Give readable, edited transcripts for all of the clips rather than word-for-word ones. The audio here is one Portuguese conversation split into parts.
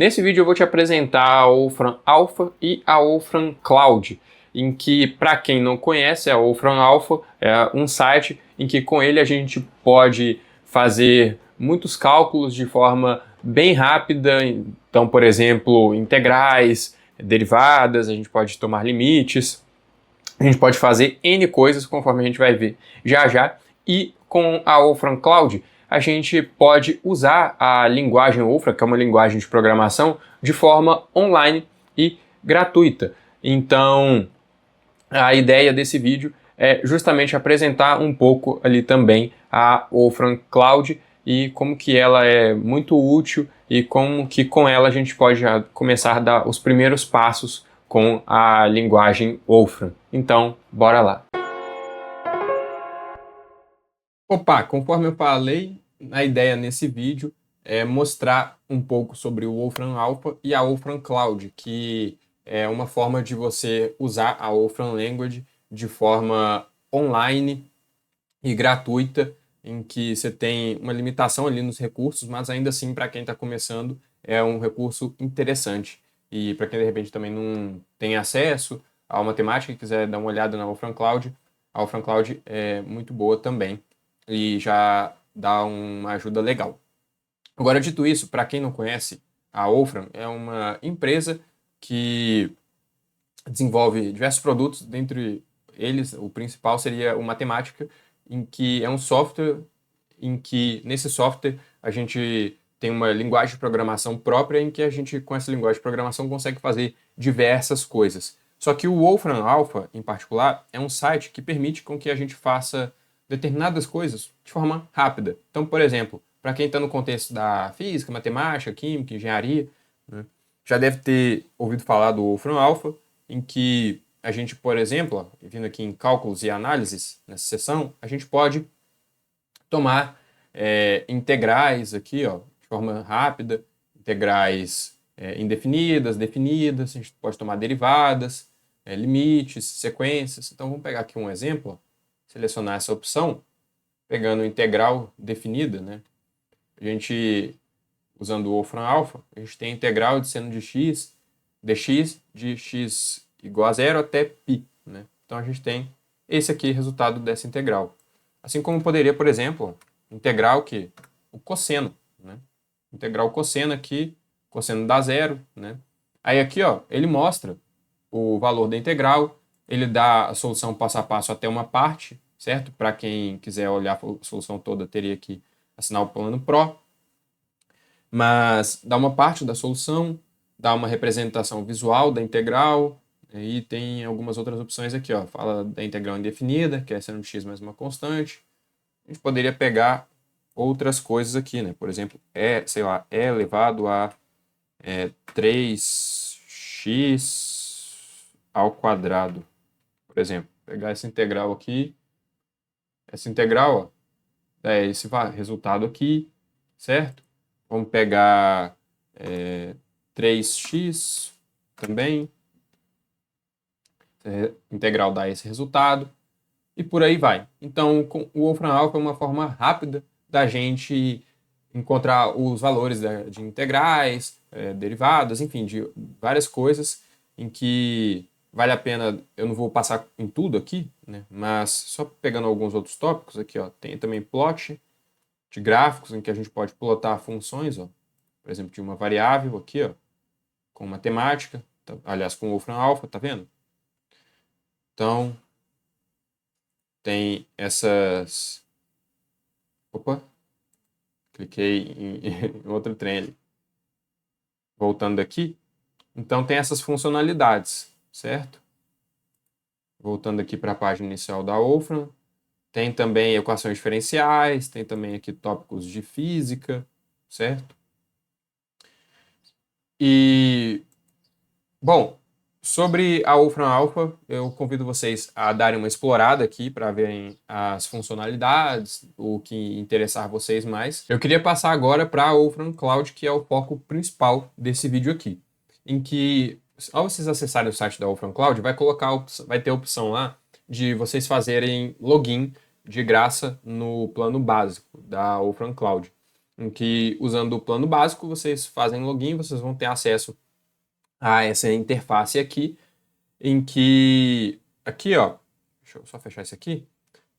Nesse vídeo eu vou te apresentar a Wolfram Alpha e a Wolfram Cloud, em que, para quem não conhece, a Wolfram Alpha é um site em que com ele a gente pode fazer muitos cálculos de forma bem rápida. Então, por exemplo, integrais, derivadas, a gente pode tomar limites, a gente pode fazer N coisas, conforme a gente vai ver já já. E com a Wolfram Cloud, a gente pode usar a linguagem Wolfram, que é uma linguagem de programação, de forma online e gratuita. Então, a ideia desse vídeo é justamente apresentar um pouco ali também a Wolfram Cloud e como que ela é muito útil e como que com ela a gente pode já começar a dar os primeiros passos com a linguagem Wolfram. Então, bora lá! Opa, conforme eu falei, a ideia nesse vídeo é mostrar um pouco sobre o Wolfram Alpha e a Wolfram Cloud, que é uma forma de você usar a Wolfram Language de forma online e gratuita, em que você tem uma limitação ali nos recursos, mas ainda assim, para quem está começando, é um recurso interessante. E para quem de repente também não tem acesso à matemática e quiser dar uma olhada na Wolfram Cloud, a Wolfram Cloud é muito boa também e já dá uma ajuda legal. Agora, dito isso, para quem não conhece, a Wolfram é uma empresa que desenvolve diversos produtos, dentre eles, o principal seria o Matemática, em que é um software em que, nesse software, a gente tem uma linguagem de programação própria em que a gente, com essa linguagem de programação, consegue fazer diversas coisas. Só que o Wolfram Alpha, em particular, é um site que permite com que a gente faça determinadas coisas de forma rápida. Então, por exemplo, para quem está no contexto da física, matemática, química, engenharia, né, já deve ter ouvido falar do Wolfram Alpha, em que a gente, por exemplo, ó, vindo aqui em cálculos e análises, nessa seção, a gente pode tomar integrais aqui, ó, de forma rápida, integrais indefinidas, definidas, a gente pode tomar derivadas, limites, sequências. Então vamos pegar aqui um exemplo, ó, selecionar essa opção, pegando integral definida, né? A gente, usando o Wolfram Alpha, a gente tem a integral de seno de x, dx de x igual a zero até π, né? Então a gente tem esse aqui, resultado dessa integral. Assim como poderia, por exemplo, integral que o cosseno, né? Integral cosseno aqui, cosseno dá zero, né? Aí aqui, ó, ele mostra o valor da integral, ele dá a solução passo a passo até uma parte, certo? Para quem quiser olhar a solução toda, teria que assinar o plano Pro. Mas dá uma parte da solução, dá uma representação visual da integral, e tem algumas outras opções aqui, ó. Fala da integral indefinida, que é seno de x mais uma constante. A gente poderia pegar outras coisas aqui, né? Por exemplo, sei lá, e elevado a 3x ao quadrado. Por exemplo, pegar essa integral aqui, essa integral, ó, dá esse resultado aqui, certo? Vamos pegar 3x também. Integral dá esse resultado. E por aí vai. Então, o Wolfram Alpha é uma forma rápida da gente encontrar os valores de integrais, derivadas, enfim, de várias coisas em que vale a pena. Eu não vou passar em tudo aqui, né? Mas só pegando alguns outros tópicos aqui, ó, tem também plot de gráficos em que a gente pode plotar funções, ó, por exemplo, de uma variável aqui, ó, com matemática, aliás, com o Wolfram Alpha, tá vendo? Então, tem essas... Opa! Cliquei em outro trem ali. Voltando aqui. Então, tem essas funcionalidades, certo? Voltando aqui para a página inicial da Wolfram. Tem também equações diferenciais, tem também aqui tópicos de física, certo? E, bom, sobre a Wolfram Alpha, eu convido vocês a darem uma explorada aqui para verem as funcionalidades, o que interessar vocês mais. Eu queria passar agora para a Wolfram Cloud, que é o foco principal desse vídeo aqui, em que, ao vocês acessarem o site da Wolfram Cloud, vai ter a opção lá de vocês fazerem login de graça no plano básico da Wolfram Cloud. em que, usando o plano básico, vocês fazem login, vocês vão ter acesso a essa interface aqui, em que, aqui ó, deixa eu só fechar isso aqui,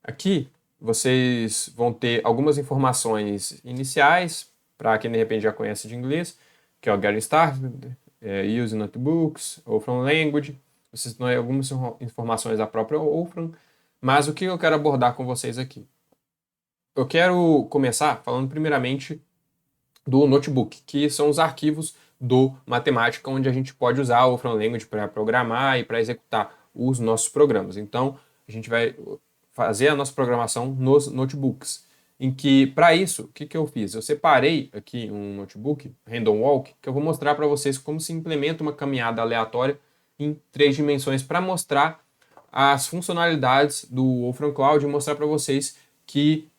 aqui vocês vão ter algumas informações iniciais, para quem de repente já conhece de inglês, que é o Getting Started, Use Notebooks, Wolfram Language, vocês têm algumas informações da própria Wolfram, mas o que eu quero abordar com vocês aqui? Eu quero começar falando primeiramente do notebook, que são os arquivos do Matemática, onde a gente pode usar o Wolfram Language para programar e para executar os nossos programas. Então, a gente vai fazer a nossa programação nos notebooks, em que, para isso, o que eu fiz? Eu separei aqui um notebook, Random Walk, que eu vou mostrar para vocês como se implementa uma caminhada aleatória em 3 dimensões para mostrar as funcionalidades do Wolfram Cloud e mostrar para vocês que,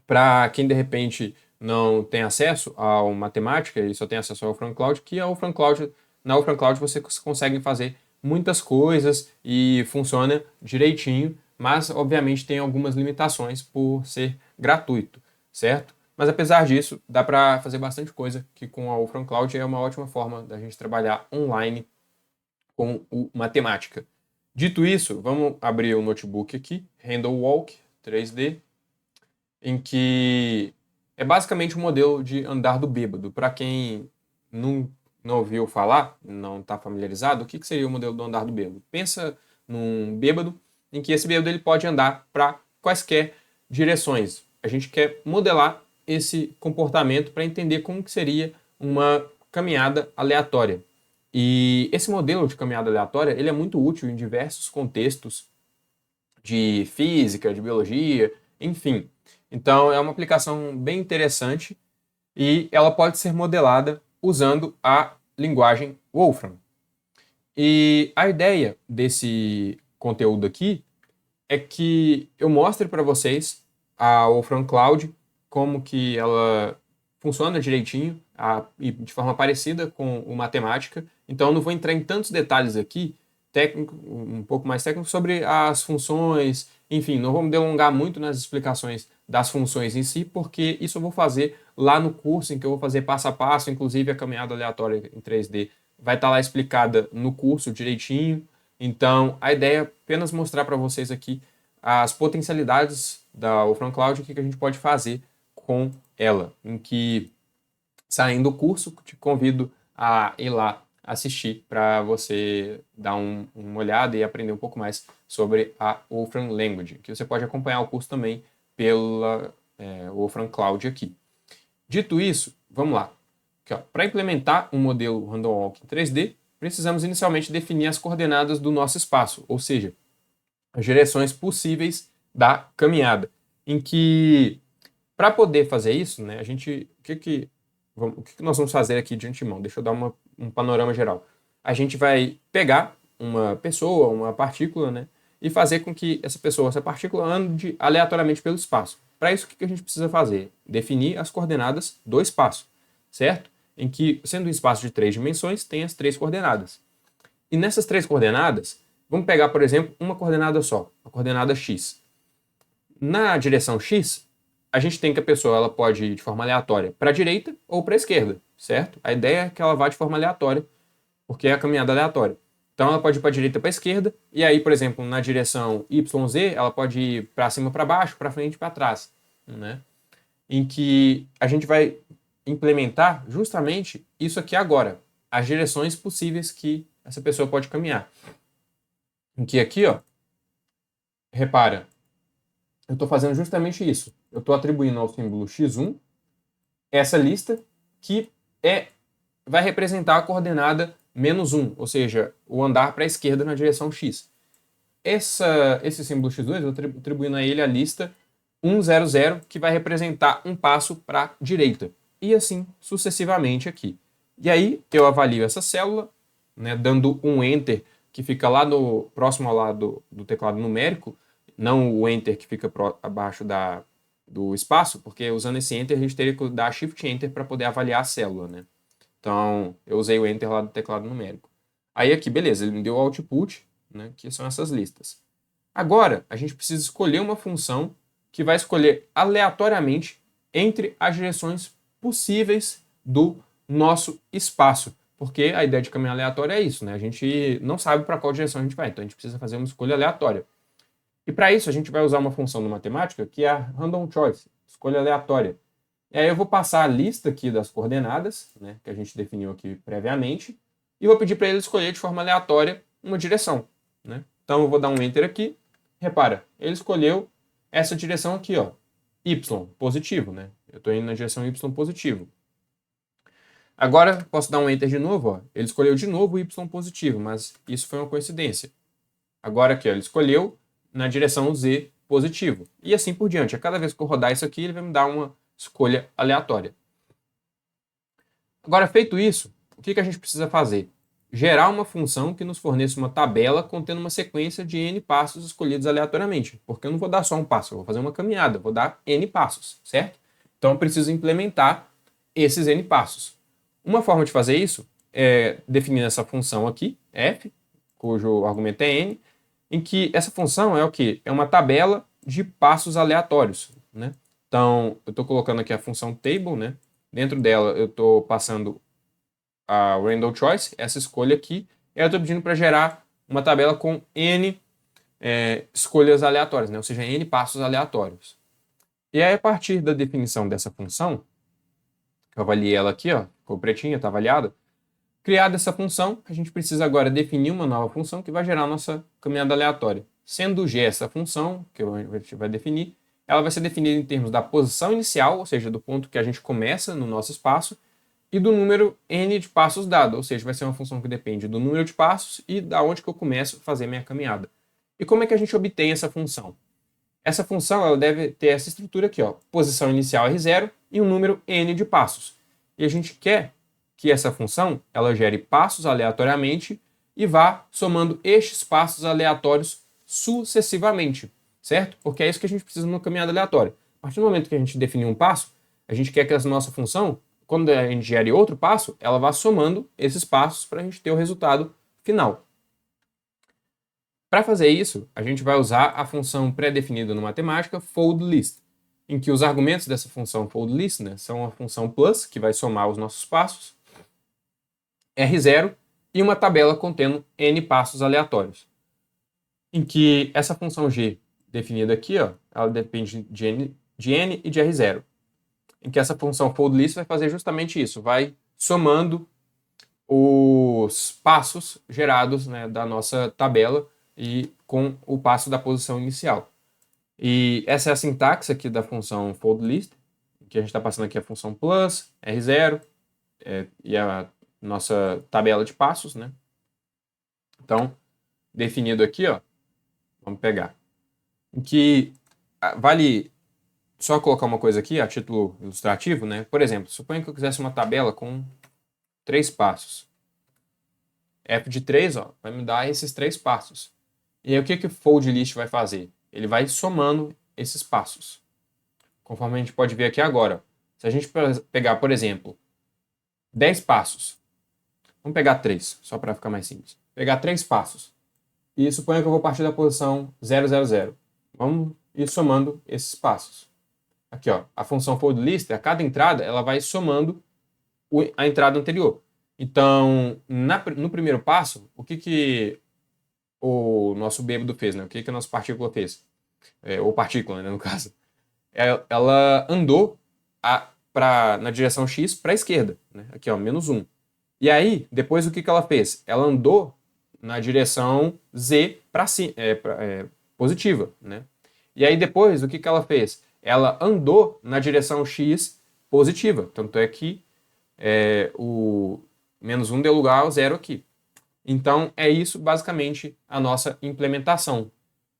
para quem de repente não tem acesso ao matemática e só tem acesso ao Wolfram Cloud, que na Wolfram Cloud você consegue fazer muitas coisas e funciona direitinho, mas obviamente tem algumas limitações por ser gratuito, certo? Mas apesar disso, dá para fazer bastante coisa que com a Wolfram Cloud é uma ótima forma da gente trabalhar online com o matemática. Dito isso, vamos abrir o notebook aqui, Random Walk 3D, em que é basicamente um modelo de andar do bêbado. Para quem não ouviu falar, não está familiarizado, o que seria o modelo do andar do bêbado? Pensa num bêbado em que esse bêbado ele pode andar para quaisquer direções. A gente quer modelar esse comportamento para entender como que seria uma caminhada aleatória. E esse modelo de caminhada aleatória ele é muito útil em diversos contextos de física, de biologia, enfim. Então, é uma aplicação bem interessante e ela pode ser modelada usando a linguagem Wolfram. E a ideia desse conteúdo aqui é que eu mostre para vocês a Wolfram Cloud, como que ela funciona direitinho e de forma parecida com o matemática. Então, eu não vou entrar em tantos detalhes aqui, técnico, um pouco mais técnico, sobre as funções, enfim, não vou me delongar muito nas explicações das funções em si, porque isso eu vou fazer lá no curso, em que eu vou fazer passo a passo, inclusive a caminhada aleatória em 3D vai estar lá explicada no curso direitinho. Então, a ideia é apenas mostrar para vocês aqui as potencialidades da Wolfram Cloud e o que a gente pode fazer com ela, em que, saindo do curso, te convido a ir lá assistir para você dar uma olhada e aprender um pouco mais sobre a Wolfram Language, que você pode acompanhar o curso também pela Wolfram Cloud aqui. Dito isso, vamos lá. Para implementar um modelo Random Walk em 3D, precisamos inicialmente definir as coordenadas do nosso espaço, ou seja, as direções possíveis da caminhada, em que, para poder fazer isso, né, o que nós vamos fazer aqui de antemão? Deixa eu dar um panorama geral. A gente vai pegar uma pessoa, uma partícula, né, e fazer com que essa partícula ande aleatoriamente pelo espaço. Para isso, o que a gente precisa fazer? Definir as coordenadas do espaço, certo? Em que, sendo um espaço de 3 dimensões, tem as 3 coordenadas. E nessas 3 coordenadas, vamos pegar, por exemplo, uma coordenada só, a coordenada x. Na direção x, a gente tem que a pessoa ela pode ir de forma aleatória para a direita ou para a esquerda, certo? A ideia é que ela vá de forma aleatória, porque é a caminhada aleatória. Então ela pode ir para a direita para a esquerda, e aí, por exemplo, na direção YZ, ela pode ir para cima para baixo, para frente e para trás, né? Em que a gente vai implementar justamente isso aqui agora, as direções possíveis que essa pessoa pode caminhar. Em que aqui, ó, repara, eu estou fazendo justamente isso. Eu estou atribuindo ao símbolo x1 essa lista que vai representar a coordenada -1, ou seja, o andar para a esquerda na direção x. Esse símbolo x2, eu estou atribuindo a ele a lista 100, que vai representar um passo para a direita. E assim sucessivamente aqui. E aí eu avalio essa célula, né, dando um Enter, que fica lá próximo ao lado do teclado numérico, não o Enter que fica abaixo do espaço, porque usando esse Enter a gente teria que dar Shift Enter para poder avaliar a célula, né? Então, eu usei o Enter lá do teclado numérico. Aí aqui, beleza, ele me deu o output, né, que são essas listas. Agora, a gente precisa escolher uma função que vai escolher aleatoriamente entre as direções possíveis do nosso espaço. Porque a ideia de caminho aleatório é isso, né? A gente não sabe para qual direção a gente vai, então a gente precisa fazer uma escolha aleatória. E para isso a gente vai usar uma função no matemática que é a random choice, escolha aleatória. E aí eu vou passar a lista aqui das coordenadas, né, que a gente definiu aqui previamente, e vou pedir para ele escolher de forma aleatória uma direção, né? Então eu vou dar um enter aqui. Repara, ele escolheu essa direção aqui, ó, y, positivo, né? Eu estou indo na direção y positivo. Agora, posso dar um enter de novo, ó. Ele escolheu de novo o y positivo, mas isso foi uma coincidência. Agora aqui, ó, ele escolheu na direção z positivo. E assim por diante. A cada vez que eu rodar isso aqui, ele vai me dar uma escolha aleatória. Agora, feito isso, o que a gente precisa fazer? Gerar uma função que nos forneça uma tabela contendo uma sequência de n passos escolhidos aleatoriamente. Porque eu não vou dar só um passo, eu vou fazer uma caminhada, vou dar n passos, certo? Então eu preciso implementar esses n passos. Uma forma de fazer isso é definir essa função aqui, f, cujo argumento é n, em que essa função é o quê? É uma tabela de passos aleatórios, né? Então, eu estou colocando aqui a função table, né? Dentro dela, eu estou passando a random choice, essa escolha aqui, e eu estou pedindo para gerar uma tabela com n escolhas aleatórias, né? Ou seja, n passos aleatórios. E aí, a partir da definição dessa função, eu avaliei ela aqui, ó, ficou pretinha, está avaliada. Criada essa função, a gente precisa agora definir uma nova função que vai gerar a nossa caminhada aleatória. Sendo g essa função, que a gente vai definir, ela vai ser definida em termos da posição inicial, ou seja, do ponto que a gente começa no nosso espaço, e do número n de passos dado, ou seja, vai ser uma função que depende do número de passos e da onde que eu começo a fazer minha caminhada. E como é que a gente obtém essa função? Essa função ela deve ter essa estrutura aqui, ó, posição inicial R0 e um número n de passos. E a gente quer que essa função ela gere passos aleatoriamente e vá somando estes passos aleatórios sucessivamente, certo? Porque é isso que a gente precisa numa caminhada aleatória. A partir do momento que a gente definir um passo, a gente quer que a nossa função, quando a gente gere outro passo, ela vá somando esses passos para a gente ter o resultado final. Para fazer isso, a gente vai usar a função pré-definida no matemática foldList, em que os argumentos dessa função foldList, né, são a função plus, que vai somar os nossos passos, R0 e uma tabela contendo n passos aleatórios. Em que essa função g definida aqui, ó, ela depende de n e de R0. Em que essa função foldList vai fazer justamente isso, vai somando os passos gerados, né, da nossa tabela e com o passo da posição inicial. E essa é a sintaxe aqui da função foldList, que a gente está passando aqui a função plus, R0, e a nossa tabela de passos, né? Então, definido aqui, ó, vamos pegar. Em que vale só colocar uma coisa aqui, a título ilustrativo, né? Por exemplo, suponha que eu quisesse uma tabela com 3 passos. F de 3, ó, vai me dar esses 3 passos. E aí o que o foldList vai fazer? Ele vai somando esses passos. Conforme a gente pode ver aqui agora. Se a gente pegar, por exemplo, 10 passos. Vamos pegar 3, só para ficar mais simples. Pegar 3 passos. E suponha que eu vou partir da posição 0, 0, 0. Vamos ir somando esses passos. Aqui, ó, a função foldList, a cada entrada, ela vai somando a entrada anterior. Então, no primeiro passo, o que o nosso bêbado fez, né? O que a nossa partícula fez? Ou partícula, né, no caso. Ela andou na direção x para a esquerda. Né? Aqui, ó, -1. E aí, depois o que ela fez? Ela andou na direção z para positiva. Né? E aí depois, o que ela fez? Ela andou na direção x positiva. Tanto é que o -1 deu lugar ao 0 aqui. Então, é isso basicamente a nossa implementação.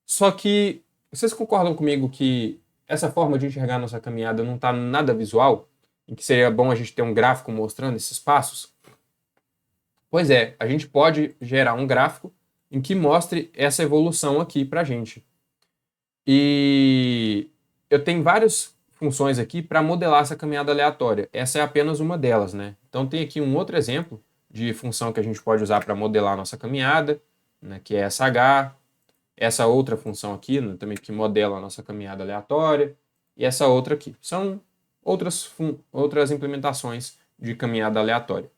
Só que, vocês concordam comigo que essa forma de enxergar a nossa caminhada não está nada visual? Em que seria bom a gente ter um gráfico mostrando esses passos? Pois é, a gente pode gerar um gráfico em que mostre essa evolução aqui para a gente. E eu tenho várias funções aqui para modelar essa caminhada aleatória. Essa é apenas uma delas, né? Então tem aqui um outro exemplo de função que a gente pode usar para modelar a nossa caminhada, né, que é essa h, essa outra função aqui, né, também que modela a nossa caminhada aleatória, e essa outra aqui. São outras implementações de caminhada aleatória.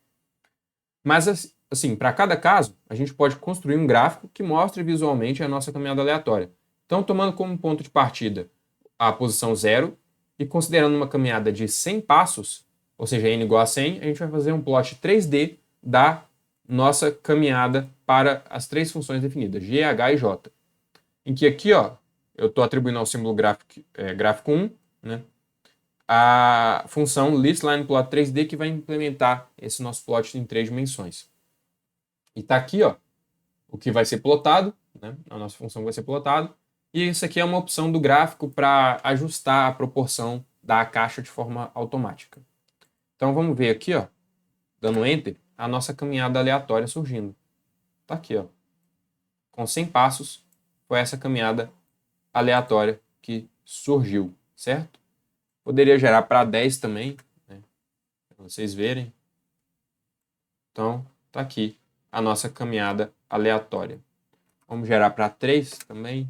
Mas, assim, para cada caso, a gente pode construir um gráfico que mostre visualmente a nossa caminhada aleatória. Então, tomando como ponto de partida a posição 0 e considerando uma caminhada de 100 passos, ou seja, n igual a 100, a gente vai fazer um plot 3D da nossa caminhada para as três funções definidas, g, h e j. Em que aqui, ó, eu estou atribuindo ao símbolo gráfico 1, né, a função listLinePlot 3D que vai implementar esse nosso plot em 3 dimensões. E está aqui, ó, o que vai ser plotado, né, a nossa função vai ser plotado, e isso aqui é uma opção do gráfico para ajustar a proporção da caixa de forma automática. Então vamos ver aqui, ó, dando Enter, a nossa caminhada aleatória surgindo. Está aqui, ó. Com 100 passos, foi essa caminhada aleatória que surgiu, certo? Poderia gerar para 10 também, né, para vocês verem. Então, está aqui a nossa caminhada aleatória. Vamos gerar para 3 também.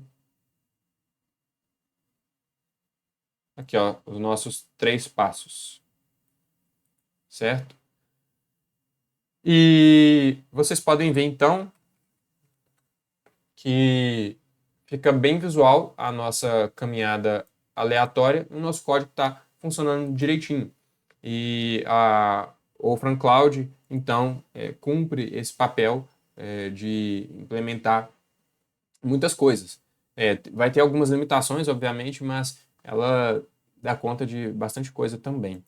Aqui, ó, os nossos 3 passos. Certo? E vocês podem ver, então, que fica bem visual a nossa caminhada aleatória. O nosso código está funcionando direitinho. E a Wolfram Cloud, então, cumpre esse papel de implementar muitas coisas. Vai ter algumas limitações, obviamente, mas ela dá conta de bastante coisa também.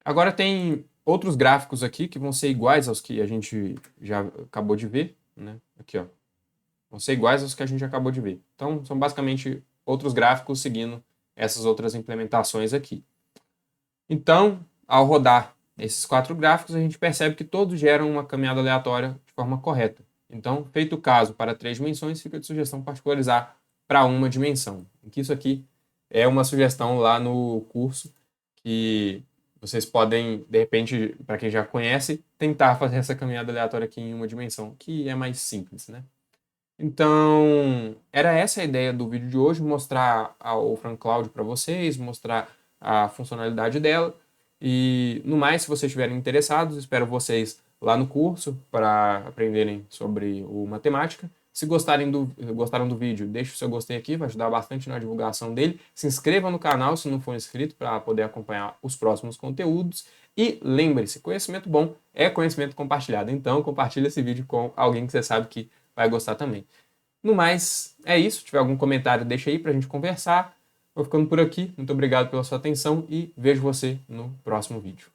Agora tem outros gráficos aqui que vão ser iguais aos que a gente já acabou de ver, né? Aqui, ó. Vão ser iguais aos que a gente acabou de ver. Então, são basicamente outros gráficos seguindo essas outras implementações aqui. Então, ao rodar esses 4 gráficos, a gente percebe que todos geram uma caminhada aleatória de forma correta. Então, feito o caso para 3 dimensões, fica de sugestão particularizar para uma dimensão. Que isso aqui é uma sugestão lá no curso que vocês podem, de repente, para quem já conhece, tentar fazer essa caminhada aleatória aqui em uma dimensão, que é mais simples, né? Então, era essa a ideia do vídeo de hoje, mostrar a Wolfram Cloud para vocês, mostrar a funcionalidade dela. E, no mais, se vocês estiverem interessados, espero vocês lá no curso para aprenderem sobre o matemática. Se gostaram do vídeo, deixe o seu gostei aqui, vai ajudar bastante na divulgação dele. Se inscreva no canal se não for inscrito para poder acompanhar os próximos conteúdos. E lembre-se, conhecimento bom é conhecimento compartilhado. Então, compartilhe esse vídeo com alguém que você sabe que vai gostar também. No mais, é isso. Se tiver algum comentário, deixa aí pra gente conversar. Vou ficando por aqui. Muito obrigado pela sua atenção e vejo você no próximo vídeo.